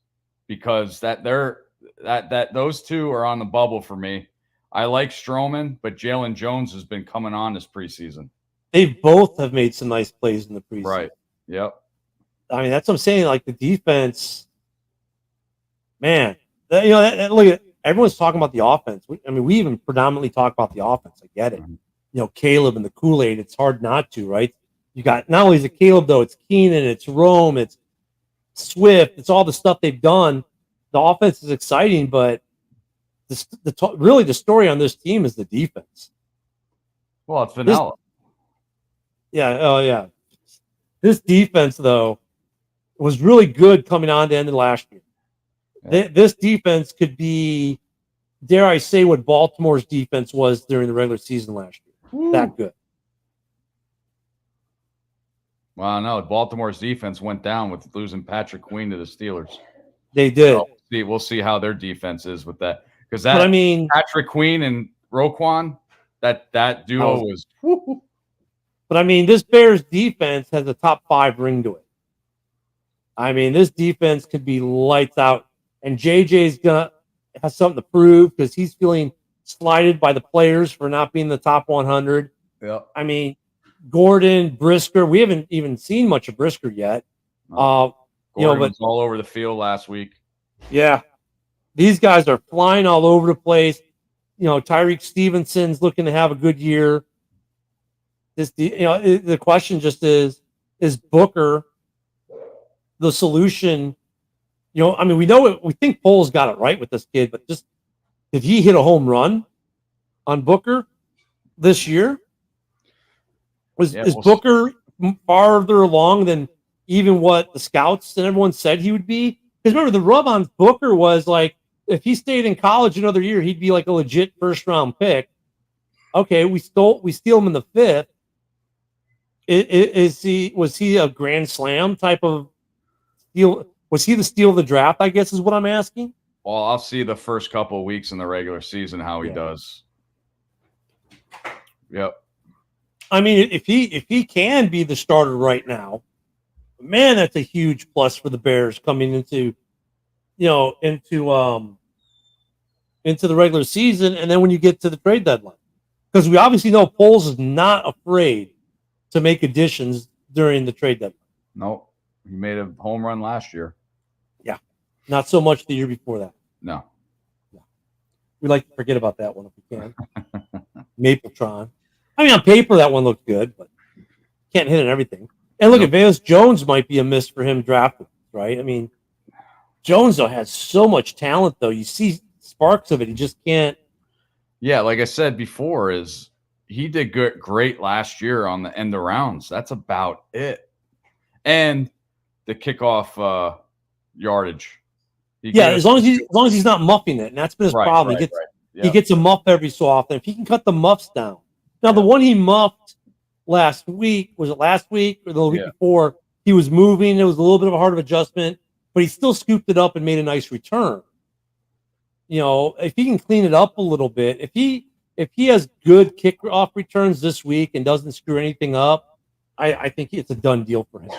because those two are on the bubble for me. I like Stroman, but Jalen Jones has been coming on this preseason. They both have made some nice plays in the preseason. Right. Yep. I mean, that's what I'm saying. Like the defense, man. Look at everyone's talking about the offense. We even predominantly talk about the offense. I get it. Mm-hmm. Caleb and the Kool-Aid. It's hard not to, right? You got not only is it Caleb though, it's Keenan, it's Rome, it's Swift, it's all the stuff they've done. The offense is exciting, but really the story on this team is the defense. Well, it's vanilla. Yeah. This defense, though, was really good coming on to end of last year. Yeah. This defense could be, dare I say, what Baltimore's defense was during the regular season last year. Ooh. That good. Well, no, Baltimore's defense went down with losing Patrick Queen to the Steelers. They did. So we'll see how their defense is with that. Because Patrick Queen and Roquan, that duo was. Whoo. But this Bears defense has a top 5 ring to it. This defense could be lights out, and JJ's has something to prove because he's feeling slighted by the players for not being in the top 100. Yeah. Gordon, Brisker, we haven't even seen much of Brisker yet. Gordon was all over the field last week. Yeah, these guys are flying all over the place. Tyreek Stevenson's looking to have a good year. The question just is Booker the solution? We think Poles got it right with this kid, but just did he hit a home run on Booker this year? Is Booker farther along than even what the scouts and everyone said he would be? Because remember, the rub on Booker was like, if he stayed in college another year, he'd be like a legit first-round pick. Okay, we steal him in the 5th. Was he a grand slam type of steal? Was he the steal of the draft, I guess is what I'm asking? Well, I'll see the first couple of weeks in the regular season how he does. Yep. If he can be the starter right now, man, that's a huge plus for the Bears coming into the regular season, and then when you get to the trade deadline. Because we obviously know Poles is not afraid to make additions during the trade deadline. No, he made a home run last year. Yeah, not so much the year before that. No. We like to forget about that one if we can. Mapletron. On paper, that one looked good, but can't hit on everything. And look, Advanced Jones might be a miss for him drafted, right? Jones, though, has so much talent, though. You see sparks of it. He just can't. Yeah, like I said before, he did great last year on the end of rounds. That's about it. And the kickoff yardage. As long as he's not muffing it, and that's been his problem. He gets a muff every so often. If he can cut the muffs down. Now, the one he muffed last week, was it last week or the week before? He was moving. It was a little bit of a hard adjustment, but he still scooped it up and made a nice return. If he can clean it up a little bit, if he has good kickoff returns this week and doesn't screw anything up, I think it's a done deal for him.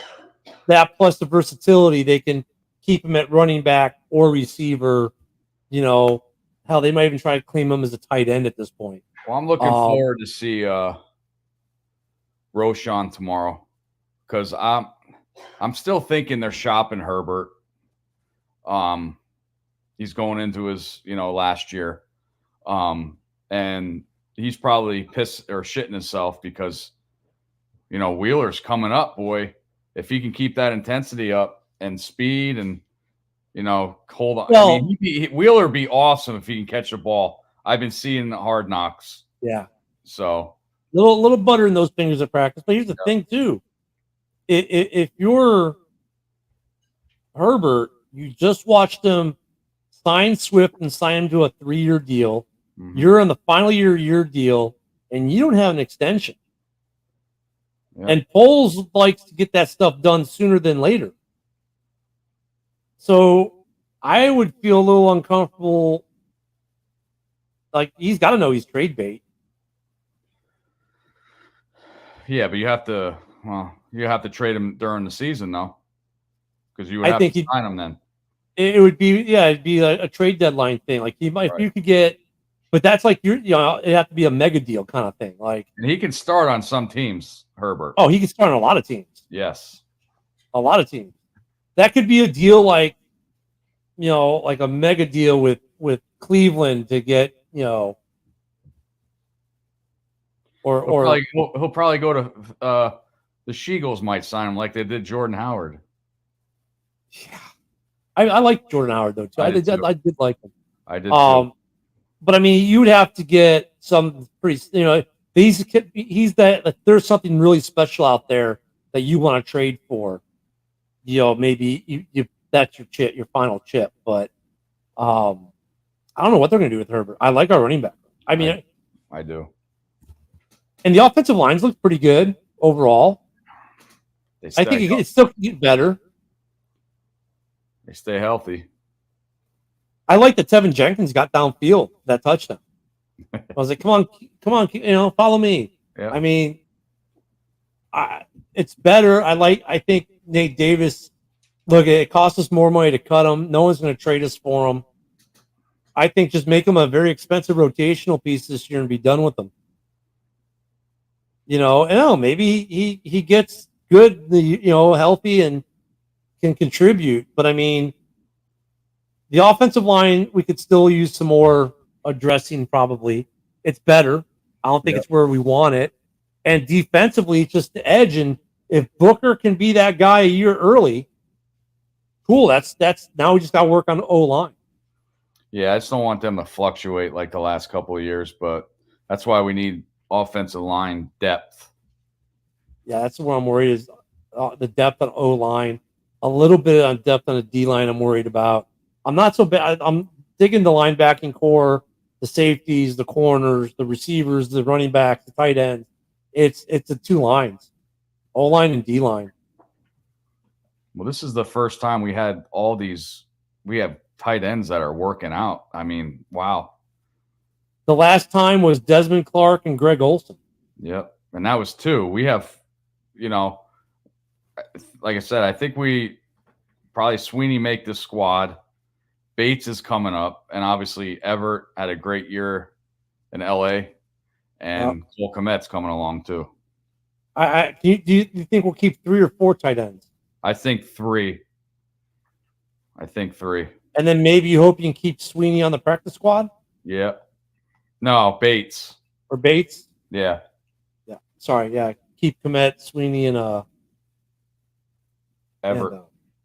That plus the versatility, they can keep him at running back or receiver. Hell, they might even try to claim him as a tight end at this point. Well, I'm looking forward to see Roshan tomorrow because I'm still thinking they're shopping Herbert. He's going into his last year, and he's probably pissed or shitting himself because Wheeler's coming up, boy. If he can keep that intensity up, and speed and hold on. Well, I mean, Wheeler be awesome if he can catch a ball. I've been seeing Hard Knocks. yeah. So Little butter in those fingers at practice. But here's the thing too. If you're Herbert, you just watched him sign Swift and sign him to a 3-year deal. mm-hmm. You're on the final year of your deal, and you don't have an extension. Yep. And Poles likes to get that stuff done sooner than later. So I would feel a little uncomfortable. Like, he's got to know he's trade bait. Yeah, but you have to trade him during the season though, because you would have to sign him then. It would be it'd be a trade deadline thing. Like he might, if you could get, but that's like it'd have to be a mega deal kind of thing. Like, and he can start on some teams, Herbert. Oh, he can start on a lot of teams. Yes, a lot of teams. That could be a deal like, like a mega deal with Cleveland to get, or he'll probably go to the Sheagles might sign him like they did Jordan Howard. Yeah, I like Jordan Howard though too. I did like him. I did too. But I mean, you would have to get some pretty, he's that there's something really special out there that you want to trade for. Maybe you that's your chip, your final chip. But I don't know what they're going to do with Herbert. I like our running back. I mean, I do. And the offensive lines look pretty good overall. I think it's still get better. They stay healthy. I like that Tevin Jenkins got downfield that touchdown. I was like, come on, follow me. Yeah. I mean, it's better. I think Nate Davis. Look, it costs us more money to cut him. No one's going to trade us for him. I think just make him a very expensive rotational piece this year and be done with him. Maybe he gets good, healthy and can contribute. But I mean, the offensive line, we could still use some more addressing probably. It's better. I don't think it's where we want it. And defensively, it's just the edge. And if Booker can be that guy a year early, cool. That's now we just got to work on the O-line. Yeah, I just don't want them to fluctuate like the last couple of years, but that's why we need offensive line depth. Yeah, that's where I'm worried is the depth on O-line. A little bit on depth on the D-line I'm worried about. I'm not so bad. I'm digging the linebacking core, the safeties, the corners, the receivers, the running backs, the tight ends. It's the two lines, O-line and D-line. Well, this is the first time we had all these. We have tight ends that are working out. I mean, wow. The last time was Desmond Clark and Greg Olsen. Yep, and that was 2. We have, like I said, I think we probably Sweeney make the squad. Bates is coming up, and obviously Everett had a great year in LA, and Cole Kmet's coming along too. Do you think we'll keep 3 or 4 tight ends? I think 3. And then maybe you hope you can keep Sweeney on the practice squad? Yeah. No, Bates. Or Bates? Yeah. Yeah. Sorry, yeah. Keep Kmet, Sweeney, and Everett.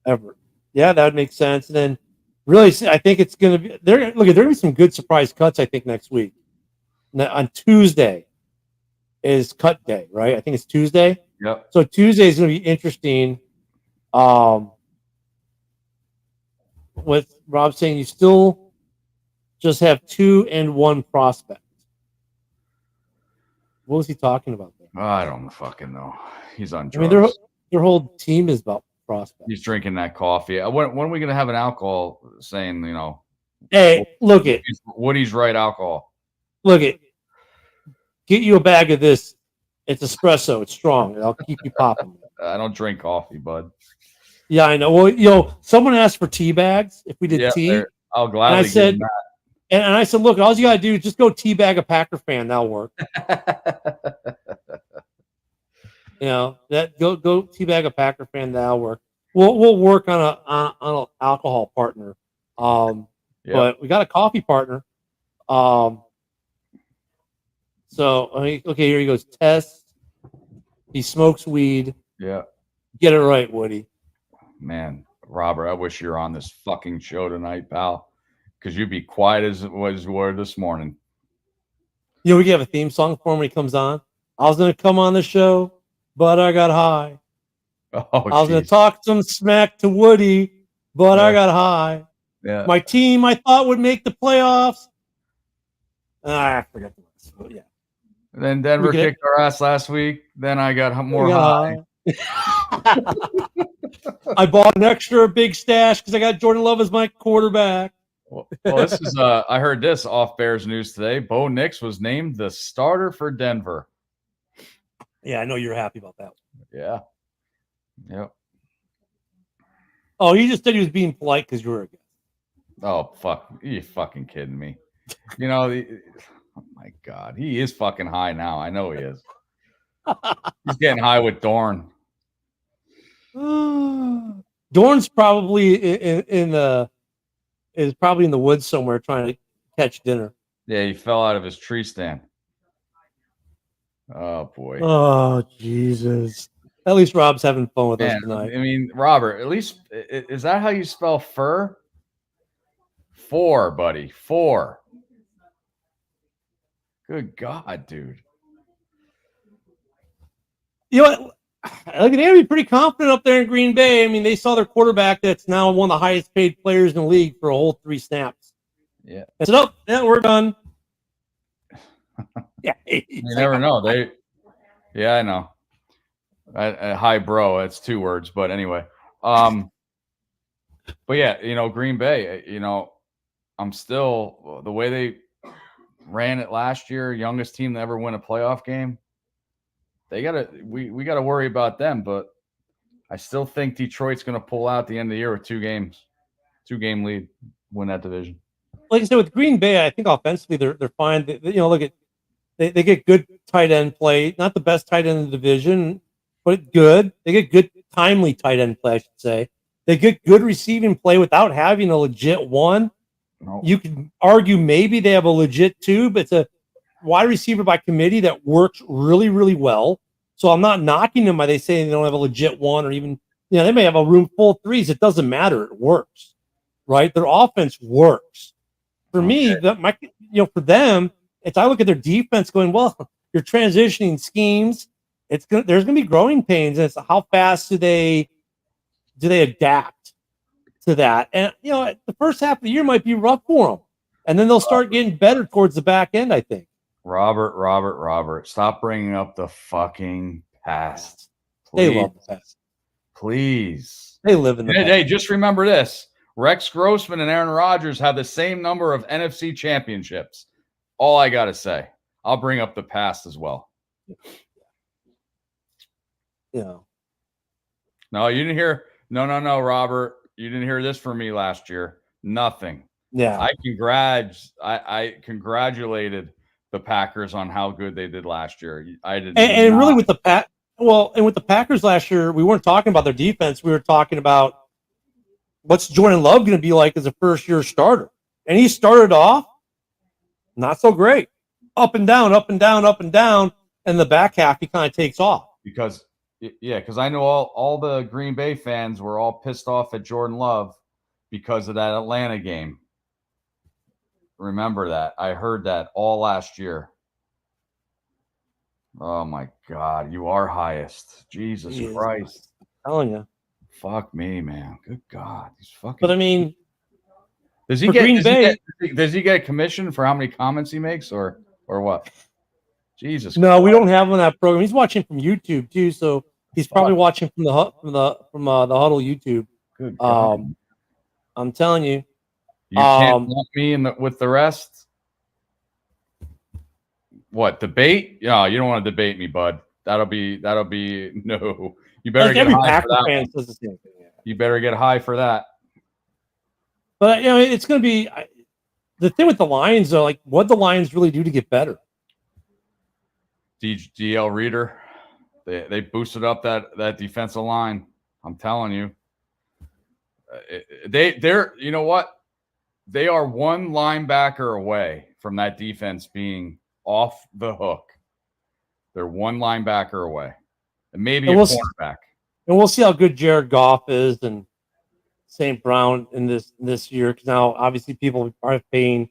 Everett. Yeah, that would make sense. And then really, I think it's going to be there. Look, there are going to be some good surprise cuts, I think, next week. Now, on Tuesday is cut day, right? I think it's Tuesday. Yep. So Tuesday is going to be interesting. With Rob saying you still just have 2 and 1 prospect. What was he talking about there? I don't fucking know. He's on drugs. I mean, their whole team is about prospect. He's drinking that coffee. When are we going to have an alcohol saying, Hey, look it. Woody's right alcohol. Look it. Get you a bag of this. It's espresso. It's strong. It'll keep you popping. I don't drink coffee, bud. Yeah, I know. Well, someone asked for tea bags if we did tea. I'll gladly and I said, give them and I said, look, all you got to do is just go tea bag a Packer fan. That'll work. that. Go tea bag a Packer fan. That'll work. We'll work on an alcohol partner. But we got a coffee partner. So okay, here he goes. Test. He smokes weed. Yeah. Get it right, Woody. Man, Robert, I wish you were on this fucking show tonight, pal, because you'd be quiet as you were this morning. You know, we can have a theme song for him when he comes on. I was going to come on the show, but I got high. Oh, I was going to jeez. talk some smack to Woody, but I got high. Yeah. My team, I thought, would make the playoffs. I forgot the rest. But yeah. Then Denver kicked our ass last week. Then I got more high. I bought an extra big stash because I got Jordan Love as my quarterback. Well, this is I heard this off Bears news today. Bo Nix was named the starter for Denver. Yeah, I know you're happy about that. Yeah. Yep. Oh, he just said he was being polite because you were a guest. Oh, fuck. You fucking kidding me. You know, oh my God. He is fucking high now. I know he is. He's getting high with Dorn. Dorn's probably in the woods somewhere trying to catch dinner. Yeah, he fell out of his tree stand. Oh, boy. Oh, Jesus. At least Rob's having fun with us tonight. I mean, Robert, at least, is that how you spell fur? 4, buddy. 4. Good God, dude. You know what? They're going to be pretty confident up there in Green Bay. I mean, they saw their quarterback that's now one of the highest paid players in the league for a whole 3 snaps. Yeah. That's it up. Yeah, we're done. Yeah. You never know. Yeah, I know. Hi, bro. That's 2 words, but anyway. But yeah, you know, Green Bay, you know, I'm still the way they ran it last year, youngest team to ever win a playoff game. We gotta worry about them, but I still think Detroit's gonna pull out at the end of the year with 2 games, 2-game lead, win that division. Like I said, with Green Bay, I think offensively they're fine. You know, look at they get good tight end play, not the best tight end in the division, but good. They get good timely tight end play, I should say. They get good receiving play without having a legit one. No. You could argue maybe they have a legit 2, but it's a wide receiver by committee that works really, really well. So I'm not knocking them by they say they don't have a legit 1 or even, you know, they may have a room full of 3s. It doesn't matter. It works, right? Their offense works. For me, for them, it's I look at their defense going, well, you're transitioning schemes. There's going to be growing pains. And it's how fast do they adapt to that? And, you know, the first half of the year might be rough for them. And then they'll start getting better towards the back end, I think. Robert, stop bringing up the fucking past. Please. They love the past. Please. They live in the past. Hey, just remember this. Rex Grossman and Aaron Rodgers have the same number of NFC championships. All I got to say. I'll bring up the past as well. Yeah. No, you didn't hear. No, Robert. You didn't hear this from me last year. Nothing. Yeah. I congratulated the Packers on how good they did last year. I did. And really with the Packers last year, we weren't talking about their defense. We were talking about what's Jordan Love going to be like as a first-year starter. And he started off not so great. Up and down, up and down, up and down. And the back half, he kind of takes off. Because I know all the Green Bay fans were all pissed off at Jordan Love because of that Atlanta game. Remember that. I heard that all last year. Oh, my God. You are highest. Jesus Christ. I'm telling you. Fuck me, man. Good God. He's fucking. But, I mean, does he get a commission for how many comments he makes or what? Jesus. No, Christ. we don't have him on that program. He's watching from YouTube, too, so he's probably watching from the Huddle YouTube. Good God. I'm telling you. You can't lump me with the rest. What, debate? Yeah, you don't want to debate me, bud. That'll be no. You better get high for that. Fan says the same thing, yeah. You better get high for that. But you know, it's going to be the thing with the Lions, though. Like, what the Lions really do to get better? DL Reader, they boosted up that defensive line. I'm telling you, they're you know what? They are one linebacker away from that defense being off the hook. They're one linebacker away. And maybe a cornerback. And we'll see how good Jared Goff is and St. Brown in this year, because now obviously people are paying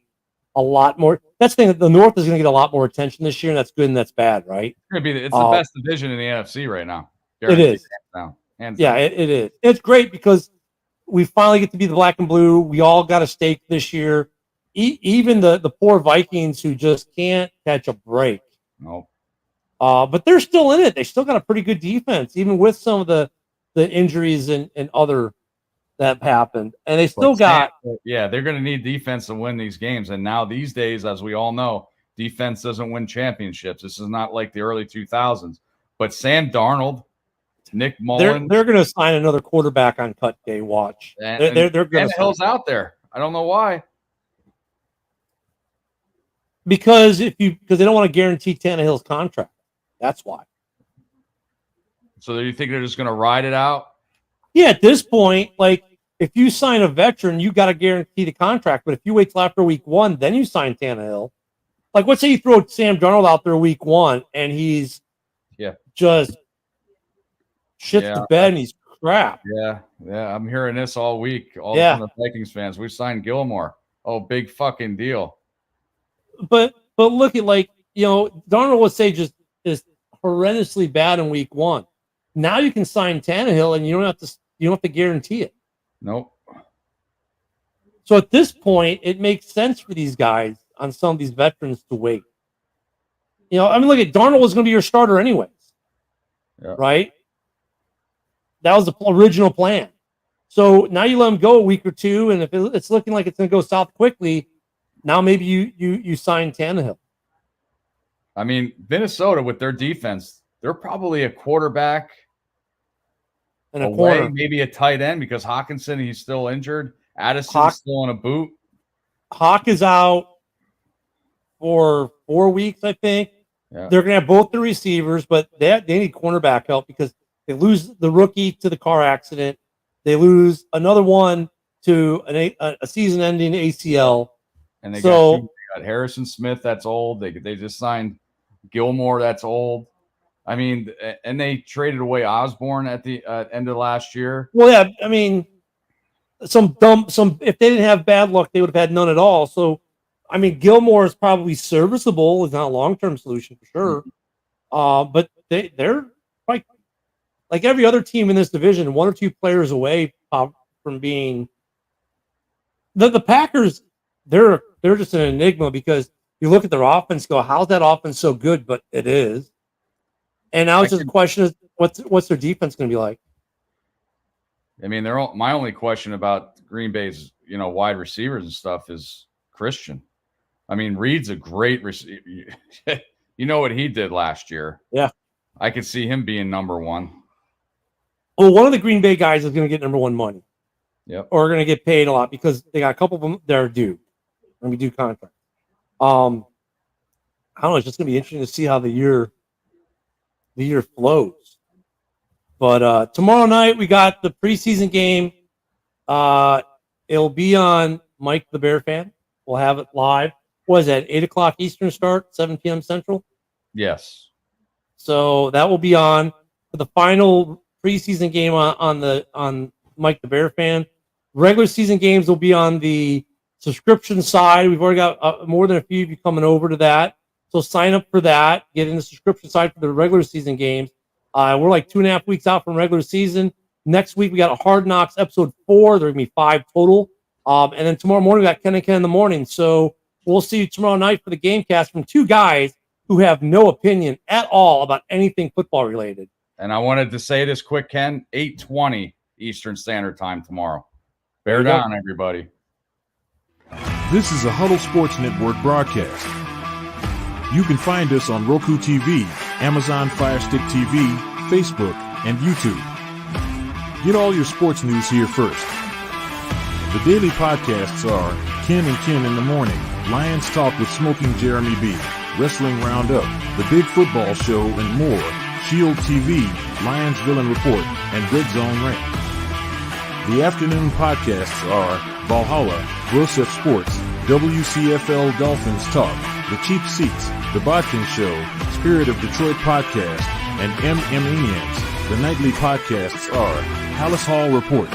a lot more. That's the thing. The North is going to get a lot more attention this year, and that's good and that's bad, right? It's the best division in the NFC right now. It is. Hands down. It is. It's great because we finally get to be the black and blue. We all got a stake this year. Even the poor Vikings who just can't catch a break. Nope. But they're still in it. They still got a pretty good defense, even with some of the injuries and other that happened. And they still got. Yeah, they're going to need defense to win these games. And now these days, as we all know, defense doesn't win championships. This is not like the early 2000s. But Sam Darnold, Nick Mullen. They're going to sign another quarterback on cut day. Watch. They're going to. Tannehill's out there. I don't know why. Because they don't want to guarantee Tannehill's contract. That's why. So do you think they're just going to ride it out? Yeah, at this point, like if you sign a veteran, you got to guarantee the contract. But if you wait till after week 1, then you sign Tannehill. Like, let's say you throw Sam Darnold out there week 1, and he's just shits the bed and he's crap. Yeah, I'm hearing this all week. All from the Vikings fans. We signed Gilmore. Oh, big fucking deal. But look at Darnold would say just is horrendously bad in week 1. Now you can sign Tannehill and you don't have to guarantee it. Nope. So at this point, it makes sense for these guys on some of these veterans to wait. Look at Darnold was going to be your starter anyways, right? That was the original plan. So now you let him go a week or two, and if it's looking like it's going to go south quickly, now maybe you sign Tannehill. I mean, Minnesota with their defense, they're probably a quarterback and a corner, maybe a tight end because Hawkinson, he's still injured. Addison's still in a boot. Hawk is out for 4 weeks, I think. Yeah. They're going to have both the receivers, but they need cornerback help because they lose the rookie to the car accident. They lose another one to a season-ending ACL. And they got Harrison Smith, that's old. They just signed Gilmore, that's old. I mean, and they traded away Osborne at the end of last year. Well, yeah, I mean, if they didn't have bad luck, they would have had none at all. So, I mean, Gilmore is probably serviceable. It's not a long-term solution for sure. But they're like every other team in this division, 1 or 2 players away from being the Packers. They're just an enigma because you look at their offense, go, how's that offense so good? But it is. And now it's just a question of what's their defense going to be like. I mean, my only question about Green Bay's wide receivers and stuff is Christian. I mean, Reed's a great receiver. You know what he did last year? Yeah, I could see him being number 1. Well, one of the Green Bay guys is going to get number 1 money. Yep. Or going to get paid a lot because they got a couple of them that are due. Going to be due contract. I don't know. It's just going to be interesting to see how the year flows. But tomorrow night we got the preseason game. It'll be on Mike the Bear Fan. We'll have it live. What is that? 8:00 Eastern start, 7 p.m. Central. Yes. So that will be on for the final preseason game on Mike the Bear Fan. Regular season games will be on the subscription side. We've already got more than a few of you coming over to that. So sign up for that. Get in the subscription side for the regular season games. We're like 2.5 weeks out from regular season. Next week, we got a Hard Knocks episode 4. There are going to be 5 total. And then tomorrow morning, we got Ken and Ken in the morning. So we'll see you tomorrow night for the Gamecast from 2 guys who have no opinion at all about anything football related. And I wanted to say this quick, Ken, 8:20 Eastern Standard Time tomorrow. Bear down, everybody. This is a Huddle Sports Network broadcast. You can find us on Roku TV, Amazon Fire Stick TV, Facebook, and YouTube. Get all your sports news here first. The daily podcasts are Ken and Ken in the Morning, Lions Talk with Smoking Jeremy B, Wrestling Roundup, The Big Football Show, and more, Shield TV, Lions Villain Report, and Red Zone Rant. The afternoon podcasts are Valhalla, Grosef Sports, WCFL Dolphins Talk, The Cheap Seats, The Bodkin Show, Spirit of Detroit Podcast, and MM Eniacs. The nightly podcasts are Halas Hall Report.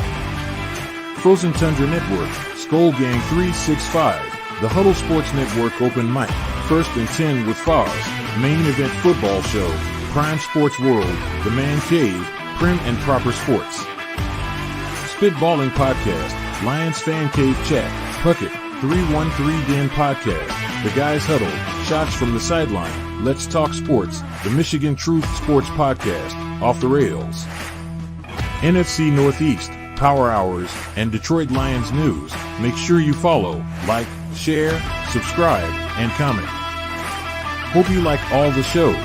Frozen Tundra Network, Skull Gang 365, the Huddle Sports Network Open Mic, First and 10 with Foz, Main Event Football Show, Prime Sports World, The Man Cave, Prim and Proper Sports. Spitballing Podcast, Lions Fan Cave Chat, Puckett, 313 Den Podcast, The Guys Huddle, Shots from the Sideline, Let's Talk Sports, The Michigan Truth Sports Podcast, Off the Rails. NFC Northeast, Power Hours, and Detroit Lions News. Make sure you follow, like, share, subscribe, and comment. Hope you like all the shows.